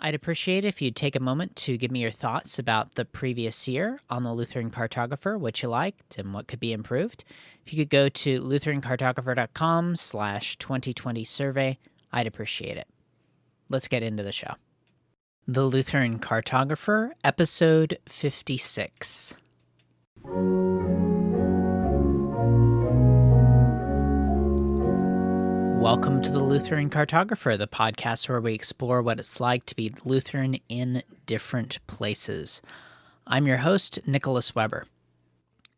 I'd appreciate if you'd take a moment to give me your thoughts about the previous year on the Lutheran Cartographer, what you liked and what could be improved. If you could go to lutherancartographer.com/2020 survey, I'd appreciate it. Let's get into the show. The Lutheran Cartographer, episode 56. Welcome to the Lutheran Cartographer, the podcast where we explore what it's like to be Lutheran in different places. I'm your host, Nicholas Weber.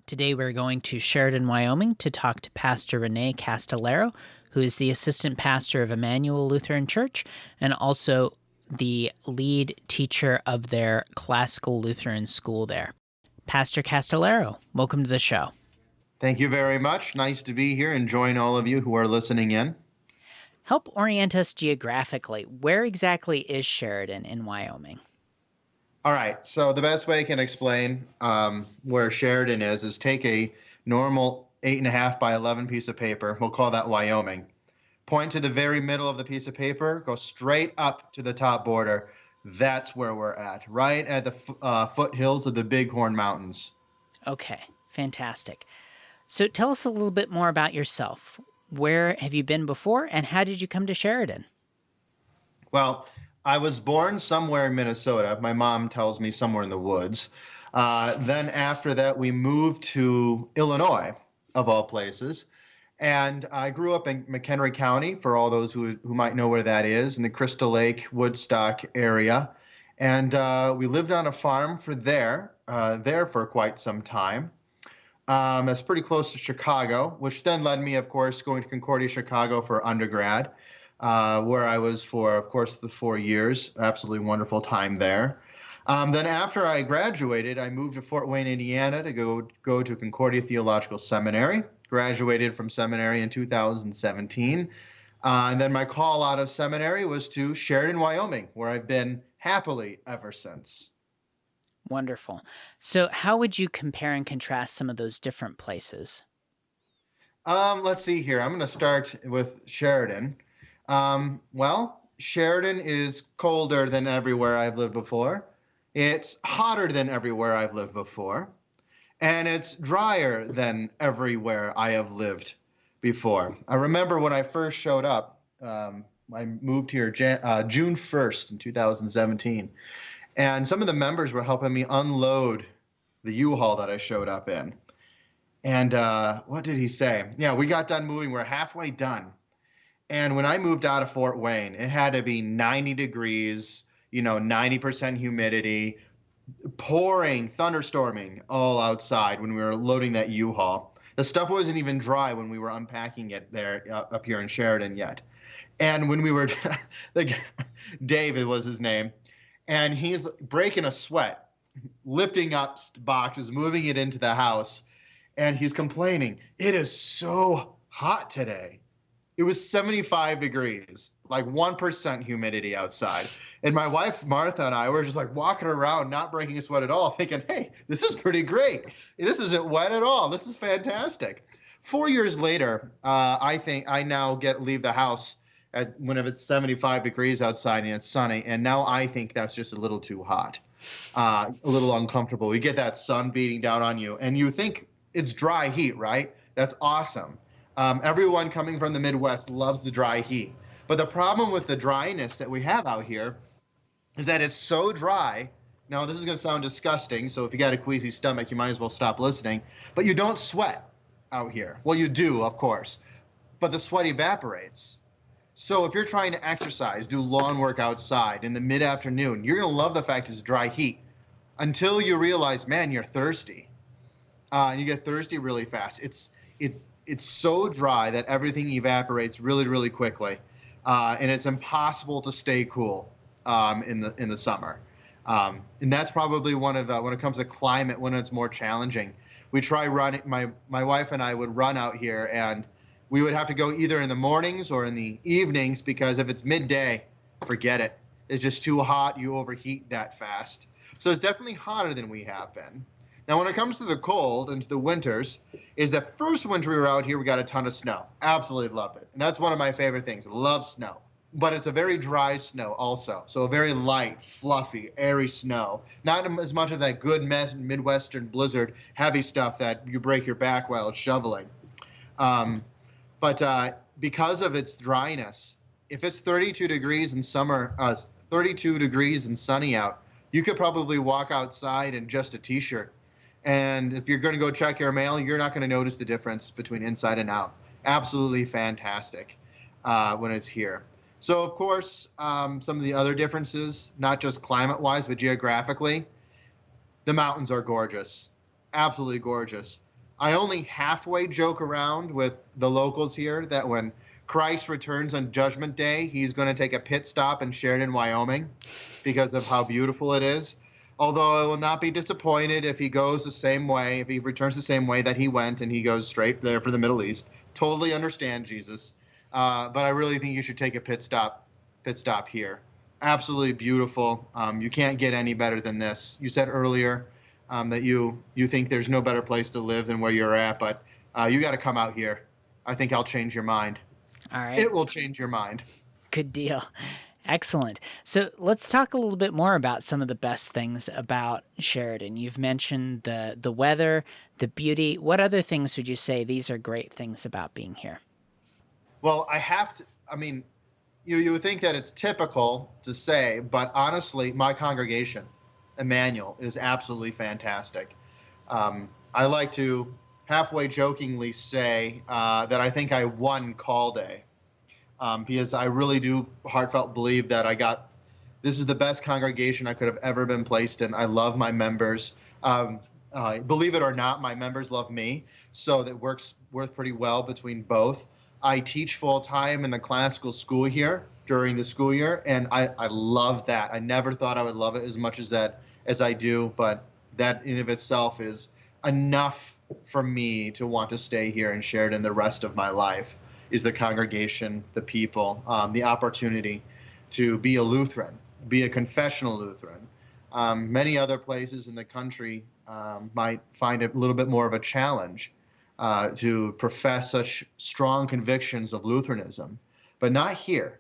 Today we're going to Sheridan, Wyoming to talk to Pastor René Castillero, who is the assistant pastor of Immanuel Lutheran Church and also the lead teacher of their classical Lutheran school there. Pastor Castillero, welcome to the show. Thank you very much. Nice to be here and join all of you who are listening in. Help orient us geographically. Where exactly is Sheridan in Wyoming? All right. So the best way I can explain where Sheridan is take a normal 8.5 by 11 piece of paper. We'll call that Wyoming. Point to the very middle of the piece of paper. Go straight up to the top border. That's where we're at, right at the foothills of the Bighorn Mountains. Okay, fantastic. So tell us a little bit more about yourself. Where have you been before, and how did you come to Sheridan? Well, I was born somewhere in Minnesota. My mom tells me somewhere in the woods. Then after that, we moved to Illinois, of all places. And I grew up in McHenry County, for all those who might know where that is, in the Crystal Lake, Woodstock area. And we lived on a farm there for quite some time. That's pretty close to Chicago, which then led me, of course, going to Concordia, Chicago for undergrad, where I was for, of course, the 4 years. Absolutely wonderful time there. Then after I graduated, I moved to Fort Wayne, Indiana to go to Concordia Theological Seminary. Graduated from seminary in 2017. And then my call out of seminary was to Sheridan, Wyoming, where I've been happily ever since. Wonderful. So how would you compare and contrast some of those different places? Let's see here. I'm going to start with Sheridan. Well, Sheridan is colder than everywhere I've lived before. It's hotter than everywhere I've lived before. And it's drier than everywhere I have lived before. I remember when I first showed up, I moved here June 1st in 2017. And some of the members were helping me unload the U-Haul that I showed up in. And what did he say? Yeah, we got done moving. We're halfway done. And when I moved out of Fort Wayne, it had to be 90 degrees, 90% humidity, pouring, thunderstorming all outside when we were loading that U-Haul. The stuff wasn't even dry when we were unpacking it there up here in Sheridan yet. And when we were, David was his name, and he's breaking a sweat, lifting up boxes, moving it into the house, and he's complaining, "It is so hot today." It was 75 degrees, like 1% humidity outside. And my wife, Martha, and I were just like walking around, not breaking a sweat at all, thinking, hey, this is pretty great. This isn't wet at all. This is fantastic. 4 years later, I think I now leave the house whenever it's 75 degrees outside and it's sunny. And now I think that's just a little too hot, a little uncomfortable. You get that sun beating down on you and you think it's dry heat, right? That's awesome. Everyone coming from the Midwest loves the dry heat. But the problem with the dryness that we have out here is that it's so dry. Now, this is going to sound disgusting, so if you got a queasy stomach, you might as well stop listening. But you don't sweat out here. Well, you do, of course, but the sweat evaporates. So if you're trying to exercise, do lawn work outside in the mid-afternoon, you're going to love the fact it's dry heat until you realize, man, you're thirsty. And you get thirsty really fast. It's so dry that everything evaporates really, really quickly, and it's impossible to stay cool in the summer. And that's probably one of when it comes to climate, when it's more challenging. We try running. My wife and I would run out here, and we would have to go either in the mornings or in the evenings because if it's midday, forget it. It's just too hot. You overheat that fast. So it's definitely hotter than we have been. Now, when it comes to the cold and to the winters, is the first winter we were out here, we got a ton of snow. Absolutely loved it. And that's one of my favorite things. Love snow. but it's a very dry snow also. So a very light, fluffy, airy snow. Not as much of that good Midwestern blizzard heavy stuff that you break your back while it's shoveling. Um, but because of its dryness, if it's 32 degrees in summer, 32 degrees and sunny out, you could probably walk outside in just a t-shirt. And if you're going to go check your mail, you're not going to notice the difference between inside and out. Absolutely fantastic when it's here. So, of course, some of the other differences, not just climate-wise, but geographically, the mountains are gorgeous. Absolutely gorgeous. I only halfway joke around with the locals here that when Christ returns on Judgment Day, he's going to take a pit stop in Sheridan, Wyoming, because of how beautiful it is. Although I will not be disappointed if he goes the same way, if he returns the same way that he went and he goes straight there for the Middle East. Totally understand, Jesus. But I really think you should take a pit stop here. Absolutely beautiful. You can't get any better than this. You said earlier that you think there's no better place to live than where you're at, but you got to come out here. I think I'll change your mind. All right. It will change your mind. Good deal. Excellent. So let's talk a little bit more about some of the best things about Sheridan. You've mentioned the weather, the beauty. What other things would you say these are great things about being here? Well, I mean, you would think that it's typical to say, but honestly, my congregation, Immanuel, is absolutely fantastic. I like to halfway jokingly say that I think I won call day. Because I really do heartfelt believe that this is the best congregation I could have ever been placed in. I love my members. Believe it or not, my members love me, so that works pretty well between both. I teach full time in the classical school here during the school year, and I love that. I never thought I would love it as much as I do, but that in of itself is enough for me to want to stay here and share it in the rest of my life. Is the congregation, the people, the opportunity to be a Lutheran, be a confessional Lutheran. Many other places in the country might find it a little bit more of a challenge to profess such strong convictions of Lutheranism, but not here.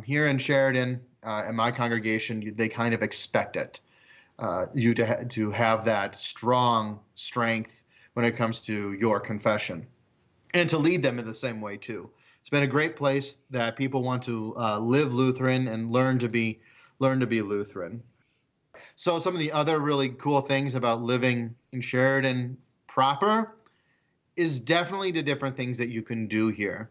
Here in Sheridan, in my congregation, they kind of expect it. You to have that strong strength when it comes to your confession, and to lead them in the same way too. It's been a great place that people want to live Lutheran and learn to be Lutheran. So some of the other really cool things about living in Sheridan proper is definitely the different things that you can do here.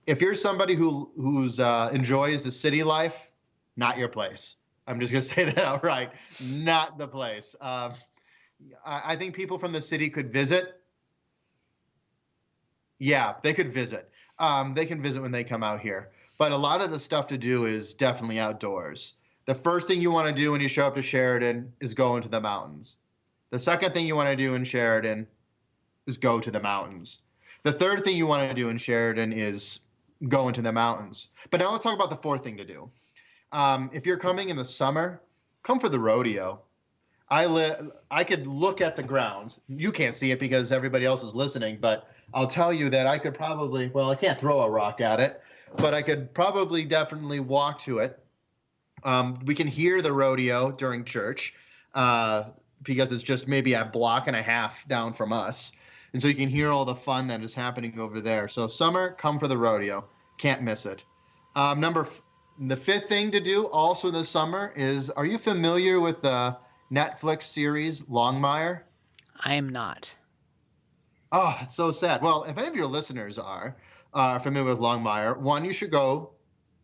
If you're somebody who's enjoys the city life, not your place. I'm just going to say that outright. Not the place. I think people from the city could visit. Yeah, they could visit. They can visit when they come out here. But a lot of the stuff to do is definitely outdoors. The first thing you want to do when you show up to Sheridan is go into the mountains. The second thing you want to do in Sheridan is go to the mountains. The third thing you want to do in Sheridan is go into the mountains. But now let's talk about the fourth thing to do. If you're coming in the summer, come for the rodeo. I could look at the grounds. You can't see it because everybody else is listening, but I'll tell you that I could probably, well, I can't throw a rock at it, but I could probably definitely walk to it. We can hear the rodeo during church because it's just maybe a block and a half down from us. And so you can hear all the fun that is happening over there. So summer, come for the rodeo. Can't miss it. The fifth thing to do also this summer is, are you familiar with the Netflix series Longmire? I am not. Oh, it's so sad. Well, if any of your listeners are familiar with Longmire, one, you should go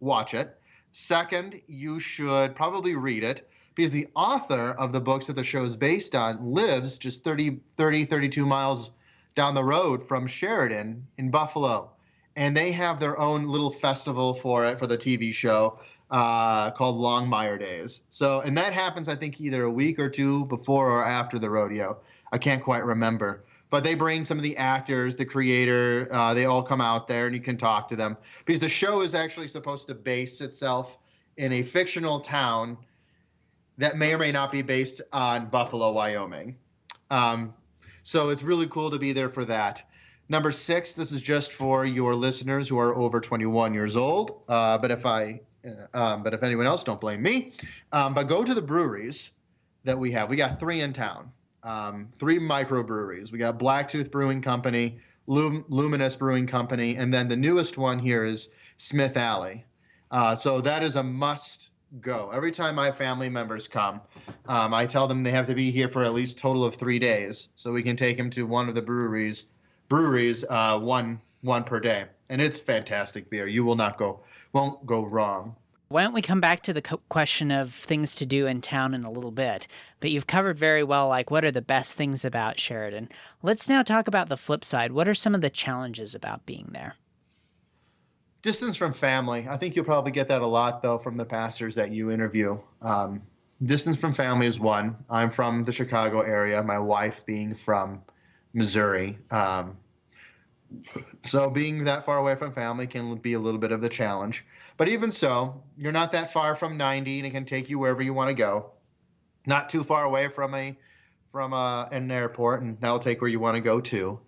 watch it. Second, you should probably read it, because the author of the books that the show is based on lives just 32 miles down the road from Sheridan in Buffalo. And they have their own little festival for the TV show called Longmire Days. So, and that happens, I think, either a week or two before or after the rodeo. I can't quite remember. But they bring some of the actors, the creator, they all come out there and you can talk to them. Because the show is actually supposed to base itself in a fictional town that may or may not be based on Buffalo, Wyoming. So it's really cool to be there for that. Number 6, this is just for your listeners who are over 21 years old. But if anyone else, don't blame me. But go to the breweries that we have. We got 3 in town, 3 microbreweries. We got Blacktooth Brewing Company, Luminous Brewing Company, and then the newest one here is Smith Alley. So that is a must go. Every time my family members come, I tell them they have to be here for at least total of 3 days, so we can take them to one of the breweries, one per day, and it's fantastic beer. You won't go wrong. Why don't we come back to the question of things to do in town in a little bit, but you've covered very well, like, what are the best things about Sheridan. Let's now talk about the flip side. What are some of the challenges about being there? Distance from family. I think you'll probably get that a lot, though, from the pastors that you interview. Distance from family is one. I'm from the Chicago area, my wife being from Missouri. So being that far away from family can be a little bit of the challenge. But even so, you're not that far from 90, and it can take you wherever you want to go. Not too far away from an airport, and that'll take where you want to go too.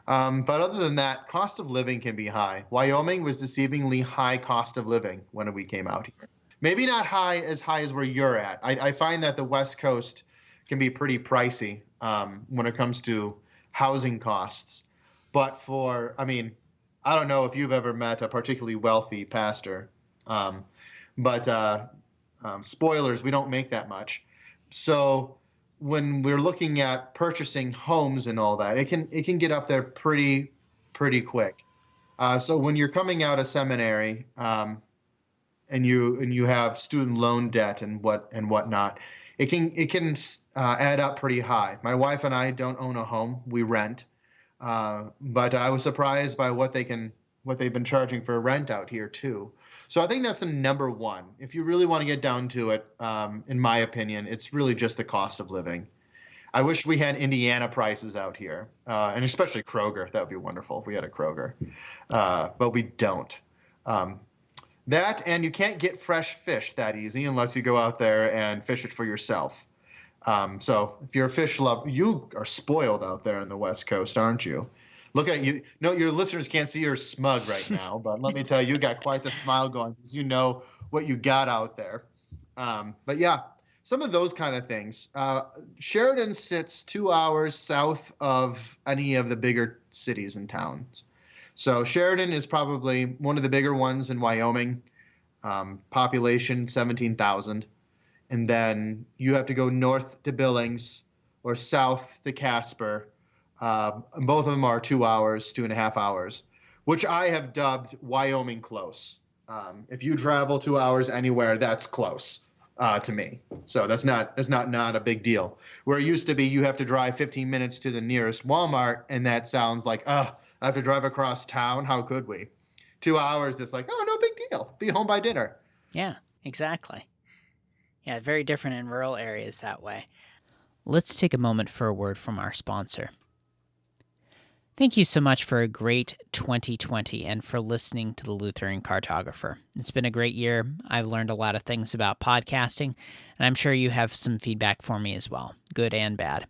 But other than that, cost of living can be high. Wyoming was deceivingly high cost of living when we came out here. Maybe not high as where you're at. I find that the West Coast can be pretty pricey when it comes to housing costs. But I don't know if you've ever met a particularly wealthy pastor, but spoilers, we don't make that much. So when we're looking at purchasing homes and all that, it can get up there pretty quick. So when you're coming out of seminary, and you have student loan debt and whatnot, it can add up pretty high. My wife and I don't own a home; we rent. But I was surprised by what they've been charging for rent out here too. So I think that's a number one. If you really want to get down to it, in my opinion, it's really just the cost of living. I wish we had Indiana prices out here, and especially Kroger. That would be wonderful if we had a Kroger, but we don't. That, and you can't get fresh fish that easy unless you go out there and fish it for yourself. So if you're a fish lover, you are spoiled out there in the West Coast, aren't you? Look at you. No, your listeners can't see your smug right now, but let me tell you, you got quite the smile going because you know what you got out there. But yeah, some of those kind of things. Sheridan sits 2 hours south of any of the bigger cities and towns. So Sheridan is probably one of the bigger ones in Wyoming, population 17,000. And then you have to go north to Billings or south to Casper. Both of them are 2 hours, 2.5 hours, which I have dubbed Wyoming close. If you travel 2 hours anywhere, that's close to me. So that's not a big deal. Where it used to be, you have to drive 15 minutes to the nearest Walmart, and that sounds like, I have to drive across town. How could we? 2 hours, it's like, no big deal. Be home by dinner. Yeah, exactly. Yeah, very different in rural areas that way. Let's take a moment for a word from our sponsor. Thank you so much for a great 2020 and for listening to the Lutheran Cartographer. It's been a great year. I've learned a lot of things about podcasting, and I'm sure you have some feedback for me as well, good and bad.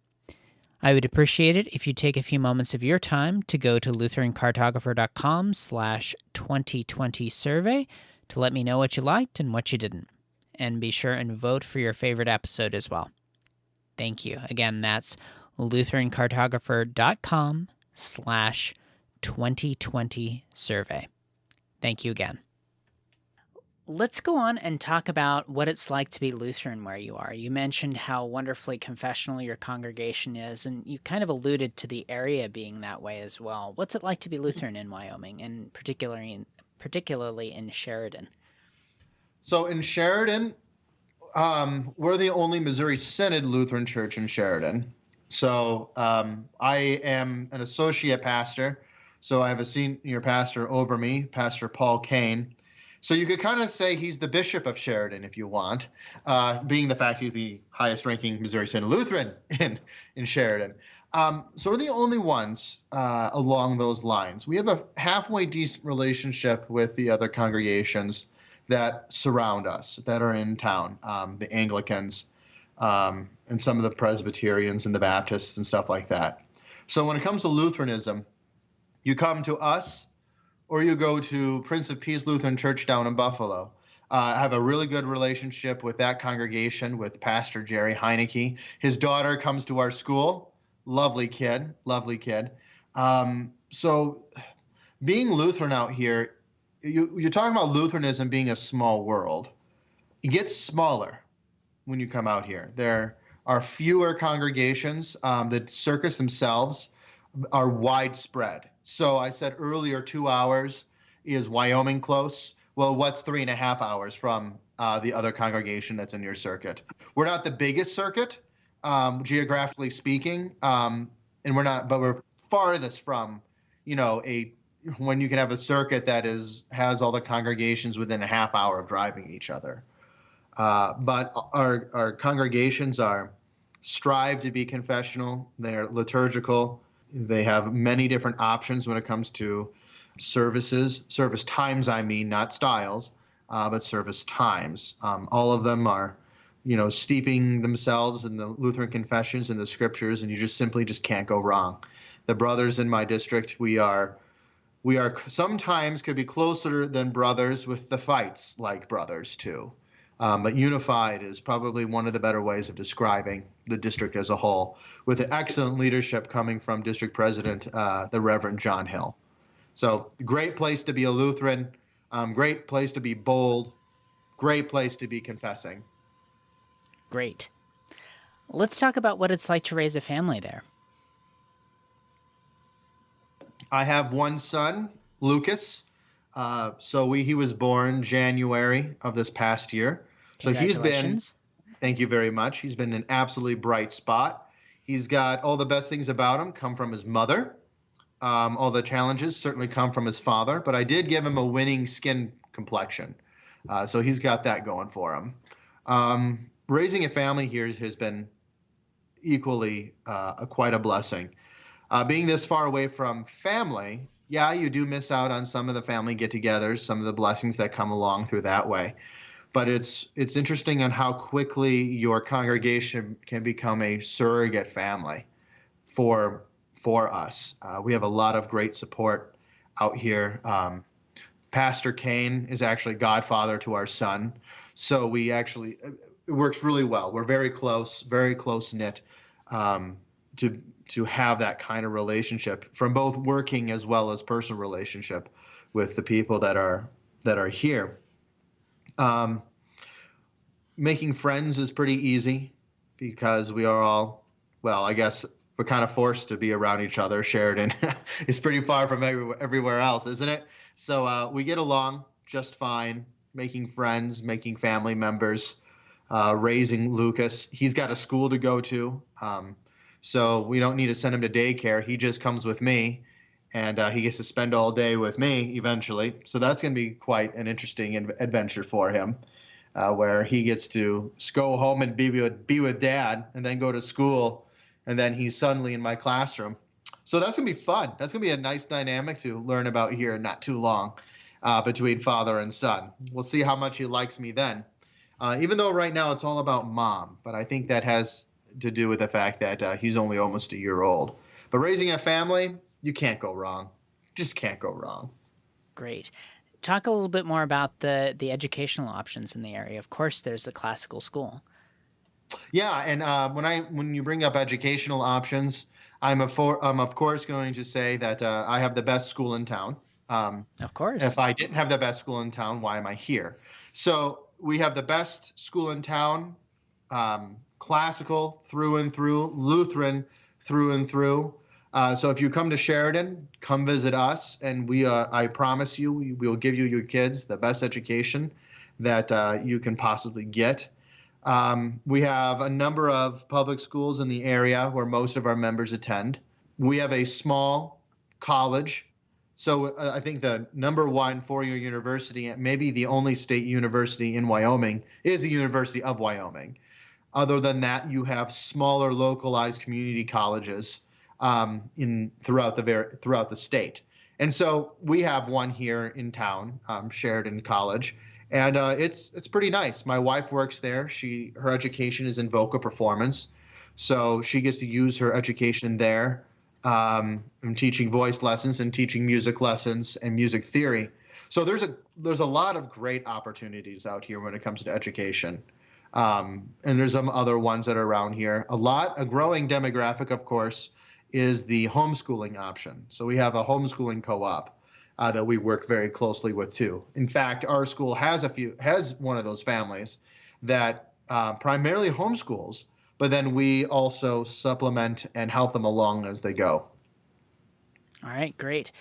I would appreciate it if you take a few moments of your time to go to lutherancartographer.com/2020 survey to let me know what you liked and what you didn't. And be sure and vote for your favorite episode as well. Thank you. Again, that's lutherancartographer.com/2020 survey. Thank you again. Let's go on and talk about what it's like to be Lutheran where you are. You mentioned how wonderfully confessional your congregation is, and you kind of alluded to the area being that way as well. What's it like to be Lutheran in Wyoming, and particularly in Sheridan? So in Sheridan, we're the only Missouri Synod Lutheran church in Sheridan. So I am an associate pastor. So I have a senior pastor over me, Pastor Paul Kane. So you could kind of say he's the bishop of Sheridan if you want, being the fact he's the highest ranking Missouri Synod Lutheran in Sheridan. So we're the only ones along those lines. We have a halfway decent relationship with the other congregations that surround us, that are in town, the Anglicans, and some of the Presbyterians and the Baptists and stuff like that. So when it comes to Lutheranism, You come to us, or you go to Prince of Peace Lutheran Church down in Buffalo. I have a really good relationship with that congregation with Pastor Jerry Heineke. His daughter comes to our school. Lovely kid, lovely kid. So being Lutheran out here, you're talking about Lutheranism being a small world. It gets smaller when you come out here. There are fewer congregations. The circus themselves are widespread. So I said earlier, 2 hours is Wyoming close. Well, what's 3.5 hours from the other congregation that's in your circuit? We're not the biggest circuit, geographically speaking, and but we're farthest from, when you can have a circuit that has all the congregations within a half hour of driving each other. But our congregations strive to be confessional. They're liturgical. They have many different options when it comes to services, service times, I mean, not styles, but service times. All of them are, steeping themselves in the Lutheran confessions and the scriptures, and you simply can't go wrong. The brothers in my district, we are sometimes could be closer than brothers with the fights like brothers too. But unified is probably one of the better ways of describing the district as a whole, with the excellent leadership coming from District President, the Reverend John Hill. So great place to be a Lutheran, great place to be bold, great place to be confessing. Great. Let's talk about what it's like to raise a family there. I have one son, Lucas. He was born January of this past year. So thank you very much. He's been an absolutely bright spot. He's got all the best things about him come from his mother. All the challenges certainly come from his father, but I did give him a winning skin complexion. So he's got that going for him. Raising a family here has been equally quite a blessing. Being this far away from family, yeah, you do miss out on some of the family get-togethers, some of the blessings that come along through that way. But it's interesting on how quickly your congregation can become a surrogate family for us. We have a lot of great support out here. Pastor Kane is actually godfather to our son, so it works really well. We're very close knit to have that kind of relationship from both working as well as personal relationship with the people that are here. Making friends is pretty easy because we are all, well, I guess we're kind of forced to be around each other. Sheridan is pretty far from everywhere else, isn't it? So we get along just fine, making friends, making family members, raising Lucas. He's got a school to go to. So we don't need to send him to daycare. He just comes with me, and he gets to spend all day with me eventually. So that's going to be quite an interesting adventure for him, where he gets to go home and be with Dad, and then go to school, and then he's suddenly in my classroom. So that's going to be fun. That's going to be a nice dynamic to learn about here in not too long, between father and son. We'll see how much he likes me then. Even though right now it's all about Mom, but I think that has to do with the fact that he's only almost a year old. But raising a family, you can't go wrong. Just can't go wrong. Great. Talk a little bit more about the educational options in the area. Of course, there's the classical school. Yeah, and when you bring up educational options, I'm of course going to say that I have the best school in town. Of course. If I didn't have the best school in town, why am I here? So we have the best school in town, classical through and through, Lutheran through and through. So if you come to Sheridan, come visit us, and I promise you, we will give you your kids the best education that you can possibly get. We have a number of public schools in the area where most of our members attend. We have a small college. So I think the number one four-year university, and maybe the only state university in Wyoming, is the University of Wyoming. Other than that, you have smaller localized community colleges throughout the state. And so we have one here in town, Sheridan College, and it's pretty nice. My wife works there. Her education is in vocal performance, so she gets to use her education there I'm teaching voice lessons and teaching music lessons and music theory. So there's a lot of great opportunities out here when it comes to education. And there's some other ones that are around here. A growing demographic, of course, is the homeschooling option. So we have a homeschooling co-op that we work very closely with too. In fact, our school has one of those families that primarily homeschools, but then we also supplement and help them along as they go. All right, great.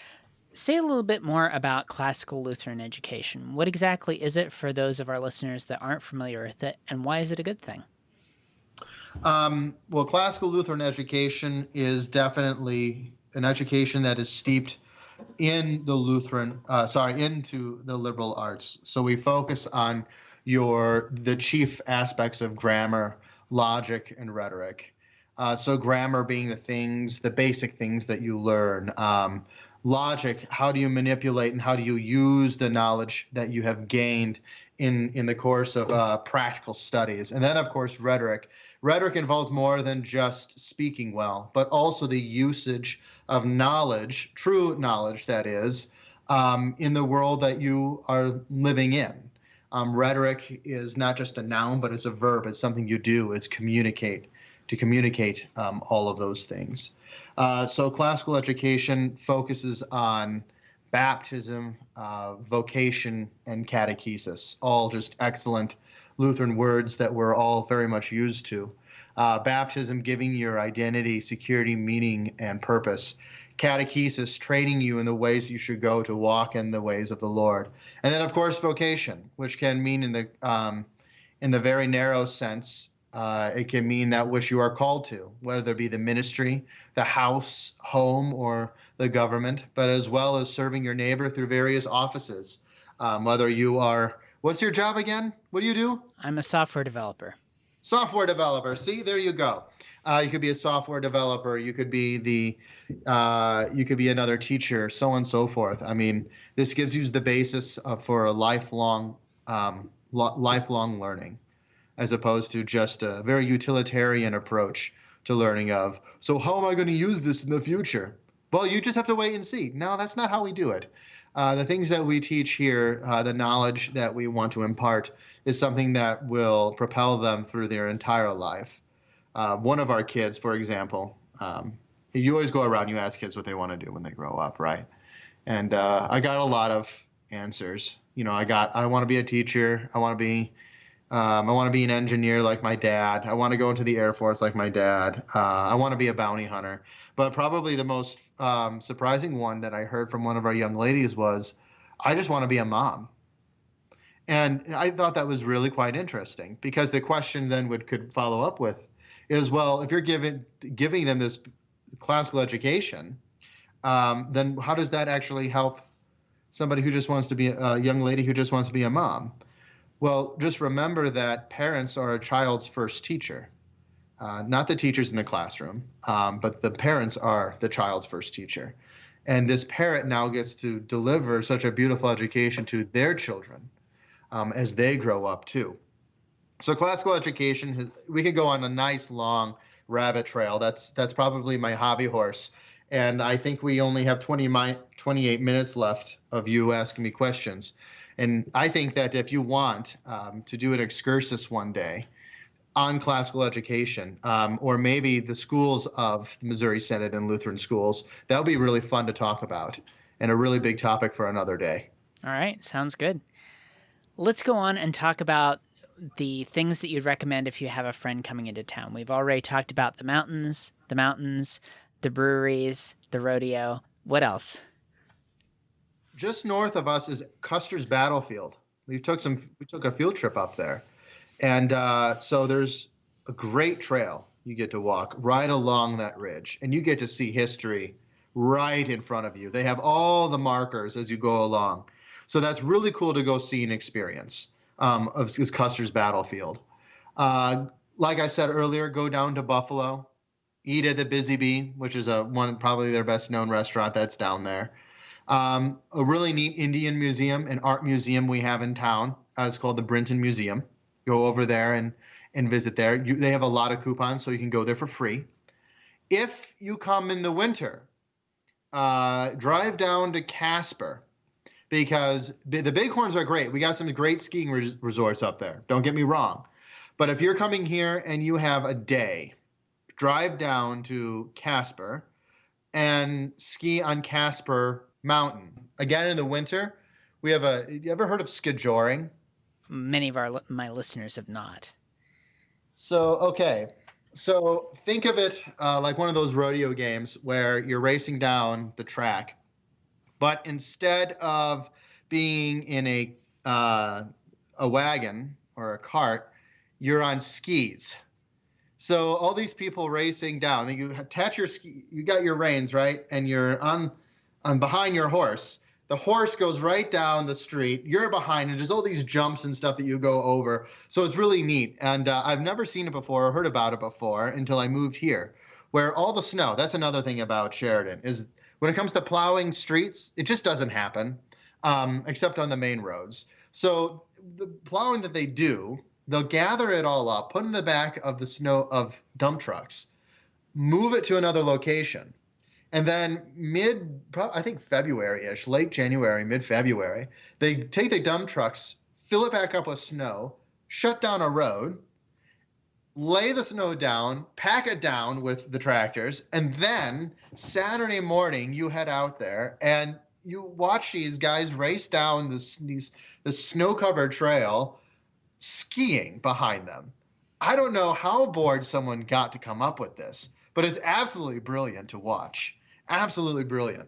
Say a little bit more about classical Lutheran education. What exactly is it for those of our listeners that aren't familiar with it, and why is it a good thing? Well, classical Lutheran education is definitely an education that is steeped in the into the liberal arts. So we focus on the chief aspects of grammar, logic, and rhetoric. So grammar being the basic things that you learn. Logic, how do you manipulate and how do you use the knowledge that you have gained in the course of practical studies. And then, of course, rhetoric. Rhetoric involves more than just speaking well, but also the usage of knowledge, true knowledge, that is, in the world that you are living in. Rhetoric is not just a noun, but it's a verb. It's something you do. It's to communicate all of those things. So classical education focuses on baptism, vocation, and catechesis, all just excellent Lutheran words that we're all very much used to. Baptism giving your identity, security, meaning, and purpose. Catechesis training you in the ways you should go to walk in the ways of the Lord. And then, of course, vocation, which can mean in the very narrow sense, it can mean that which you are called to, whether it be the ministry, the house, home, or the government, but as well as serving your neighbor through various offices. Whether you are, what's your job again? What do you do? I'm a software developer. Software developer. See, there you go. You could be a software developer. You could be another teacher, so on and so forth. I mean, this gives you the basis for a lifelong learning, as opposed to just a very utilitarian approach to learning of, so how am I going to use this in the future? Well, you just have to wait and see. No, that's not how we do it. The things that we teach here, the knowledge that we want to impart, is something that will propel them through their entire life. One of our kids, for example, you always go around, you ask kids what they want to do when they grow up, right? And I got a lot of answers. I want to be a teacher. I want to be an engineer like my dad. I want to go into the Air Force like my dad. I want to be a bounty hunter. But probably the most surprising one that I heard from one of our young ladies was, I just want to be a mom. And I thought that was really quite interesting, because the question then could follow up with is, well, if you're giving them this classical education, then how does that actually help somebody who just wants to be a young lady who just wants to be a mom? Well, just remember that parents are a child's first teacher, not the teachers in the classroom, but the parents are the child's first teacher. And this parent now gets to deliver such a beautiful education to their children as they grow up too. So classical education, we could go on a nice long rabbit trail. That's probably my hobby horse. And I think we only have 28 minutes left of you asking me questions. And I think that if you want to do an excursus one day on classical education, or maybe the schools of the Missouri Synod and Lutheran schools, that would be really fun to talk about, and a really big topic for another day. All right, sounds good. Let's go on and talk about the things that you'd recommend if you have a friend coming into town. We've already talked about the mountains, the breweries, the rodeo. What else? Just north of us is Custer's Battlefield. We took a field trip up there, and so there's a great trail you get to walk right along that ridge, and you get to see history right in front of you. They have all the markers as you go along, so that's really cool to go see and experience. Is Custer's Battlefield. Like I said earlier, go down to Buffalo, eat at the Busy Bee, which is probably their best known restaurant that's down there. A really neat Indian museum and art museum we have in town is called the Brynton Museum. Go over there and visit there. They have a lot of coupons, so you can go there for free. If you come in the winter, drive down to Casper, because the Bighorns are great. We got some great skiing resorts up there. Don't get me wrong. But if you're coming here and you have a day, drive down to Casper and ski on Casper Mountain. Again, in the winter, we have you ever heard of Skidjoring? Many of my listeners have not. So, okay. So think of it like one of those rodeo games where you're racing down the track, but instead of being in a wagon or a cart, you're on skis. So all these people racing down, you attach your ski, you got your reins, right? And you're on behind your horse. The horse goes right down the street. You're behind, and there's all these jumps and stuff that you go over. So it's really neat. And I've never seen it before or heard about it before until I moved here, where all the snow, that's another thing about Sheridan, is when it comes to plowing streets, it just doesn't happen, except on the main roads. So the plowing that they do, they'll gather it all up, put it in the back of the snow of dump trucks, move it to another location. And then I think February-ish, late January, mid-February, they take the dump trucks, fill it back up with snow, shut down a road, lay the snow down, pack it down with the tractors, and then Saturday morning you head out there and you watch these guys race down this snow-covered trail, skiing behind them. I don't know how bored someone got to come up with this, but it's absolutely brilliant to watch. Absolutely brilliant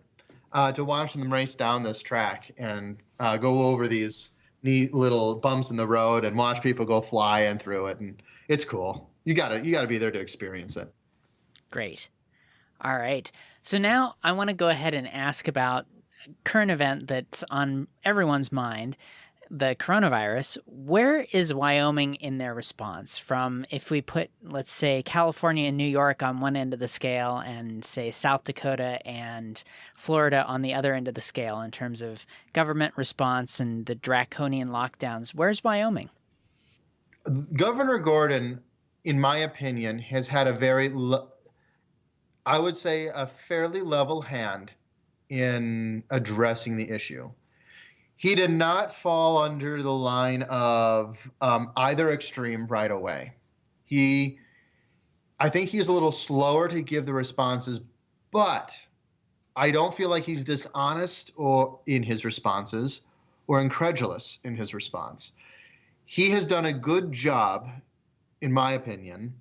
to watch them race down this track and go over these neat little bumps in the road and watch people go flying through it. And it's cool. You gotta be there to experience it. Great. All right. So now I want to go ahead and ask about a current event that's on everyone's mind, the coronavirus. Where is Wyoming in their response? From, if we put, let's say, California and New York on one end of the scale and say South Dakota and Florida on the other end of the scale in terms of government response and the draconian lockdowns, where's Wyoming? Governor Gordon, in my opinion, has had I would say a fairly level hand in addressing the issue. He did not fall under the line of either extreme right away. I think he's a little slower to give the responses, but I don't feel like he's dishonest or in his responses or incredulous in his response. He has done a good job, in my opinion,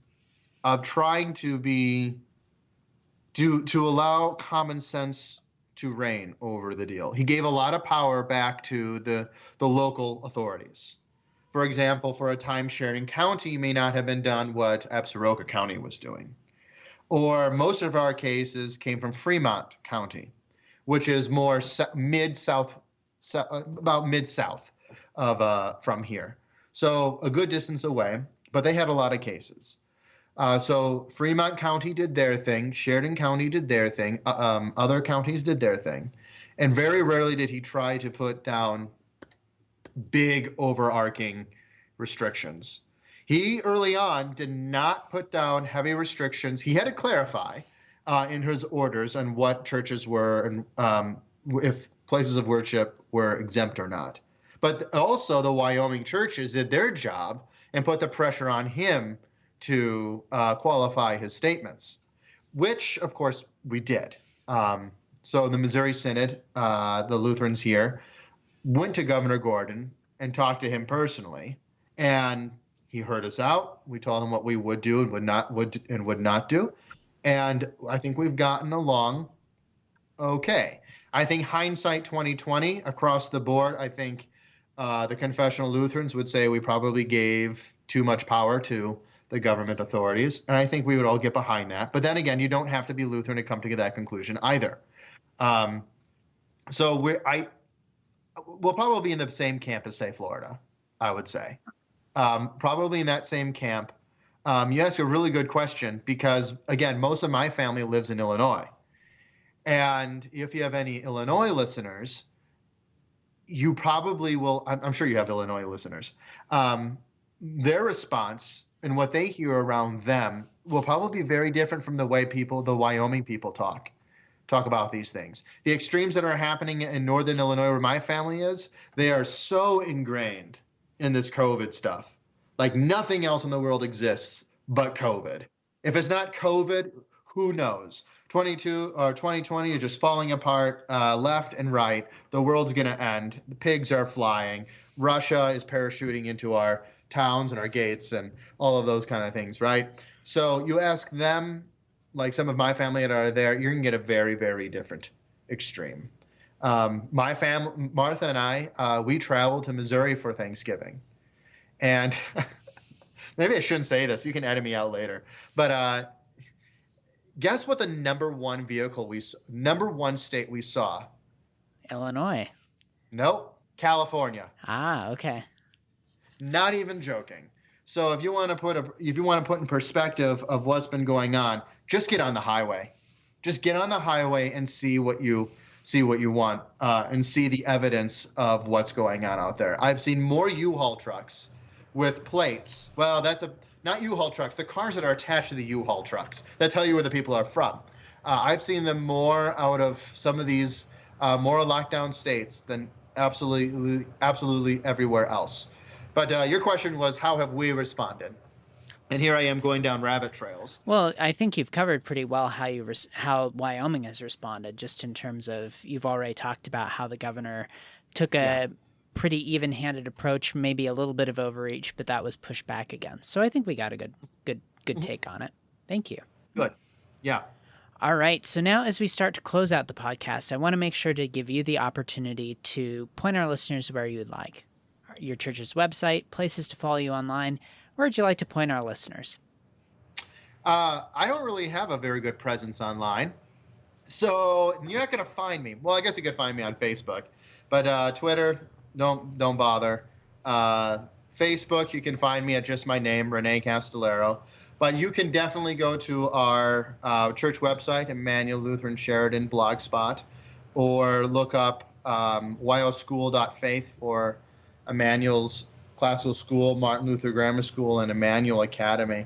of trying to allow common sense to reign over the deal. He gave a lot of power back to the local authorities. For example, for a time, Sheridan County may not have been done what Absaroka County was doing. Or most of our cases came from Fremont County, which is more mid-south, about mid-south of from here. So a good distance away, but they had a lot of cases. So Fremont County did their thing, Sheridan County did their thing, other counties did their thing, and very rarely did he try to put down big overarching restrictions. He early on did not put down heavy restrictions. He had to clarify in his orders on what churches were and if places of worship were exempt or not. But also the Wyoming churches did their job and put the pressure on him to qualify his statements, which of course we did. So the Missouri Synod, the Lutherans here, went to Governor Gordon and talked to him personally, and he heard us out. We told him what we would do and would not do, and I think we've gotten along okay. I think hindsight 2020 across the board. I think the confessional Lutherans would say we probably gave too much power to the government authorities, and I think we would all get behind that. But then again, you don't have to be Lutheran to come to that conclusion either. So we'll probably be in the same camp as, say, Florida, I would say. Probably in that same camp. You ask a really good question because, again, most of my family lives in Illinois. And if you have any Illinois listeners, you probably will, I'm sure you have Illinois listeners, their response and what they hear around them will probably be very different from the way the Wyoming people talk about these things. The extremes that are happening in northern Illinois, where my family is, they are so ingrained in this COVID stuff. Like nothing else in the world exists but COVID. If it's not COVID, who knows? 2020 is just falling apart left and right. The world's going to end. The pigs are flying. Russia is parachuting into our towns and our gates and all of those kind of things, right? So you ask them, like some of my family that are there, you're going to get a very, very different extreme. My family, Martha and I, we traveled to Missouri for Thanksgiving. And maybe I shouldn't say this. You can edit me out later. But guess what the number one state we saw? Illinois. Nope. California. Ah, okay. Not even joking. So if you want to put in perspective of what's been going on, just get on the highway. Just get on the highway and see what you want and see the evidence of what's going on out there. I've seen more U-Haul trucks with plates. Well, not U-Haul trucks, the cars that are attached to the U-Haul trucks that tell you where the people are from. I've seen them more out of some of these more lockdown states than absolutely everywhere else. But your question was, how have we responded? And here I am going down rabbit trails. Well, I think you've covered pretty well how Wyoming has responded, just in terms of you've already talked about how the governor took a pretty even-handed approach, maybe a little bit of overreach, but that was pushed back again. So I think we got a good take on it. Thank you. Good. Yeah. All right. So now as we start to close out the podcast, I want to make sure to give you the opportunity to point our listeners where you would like. Your church's website, places to follow you online. Where would you like to point our listeners? I don't really have a very good presence online. So you're not going to find me. Well, I guess you could find me on Facebook. But Twitter, don't bother. Facebook, you can find me at just my name, René Castillero. But you can definitely go to our church website, Immanuel Lutheran Sheridan blogspot, or look up wyoschool.faith for Immanuel's classical school, Martin Luther Grammar School, and Immanuel Academy.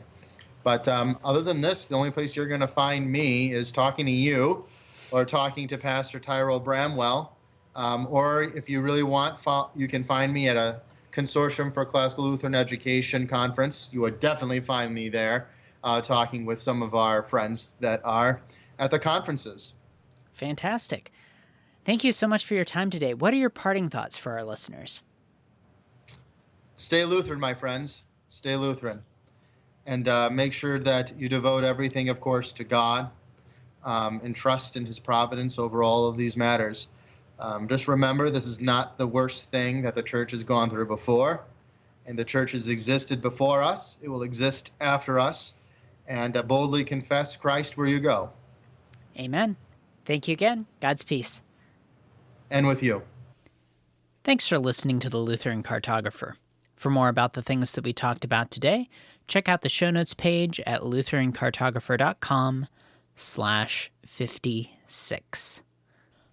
But other than this, the only place you're going to find me is talking to you or talking to Pastor Tyrell Bramwell. Or if you really want, you can find me at a Consortium for Classical Lutheran Education conference. You would definitely find me there talking with some of our friends that are at the conferences. Fantastic. Thank you so much for your time today. What are your parting thoughts for our listeners? Stay Lutheran, my friends. Stay Lutheran. And make sure that you devote everything, of course, to God and trust in his providence over all of these matters. Just remember, this is not the worst thing that the church has gone through before. And the church has existed before us. It will exist after us. And boldly confess Christ where you go. Amen. Thank you again. God's peace. And with you. Thanks for listening to the Lutheran Cartographer. For more about the things that we talked about today, check out the show notes page at lutherancartographer.com/56.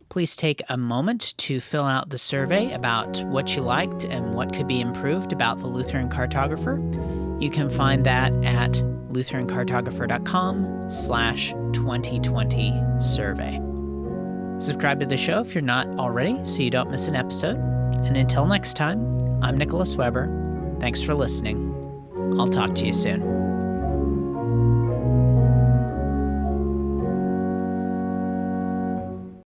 Please take a moment to fill out the survey about what you liked and what could be improved about the Lutheran Cartographer. You can find that at lutherancartographer.com/2020survey. Subscribe to the show if you're not already so you don't miss an episode. And until next time, I'm Nicholas Weber. Thanks for listening. I'll talk to you soon.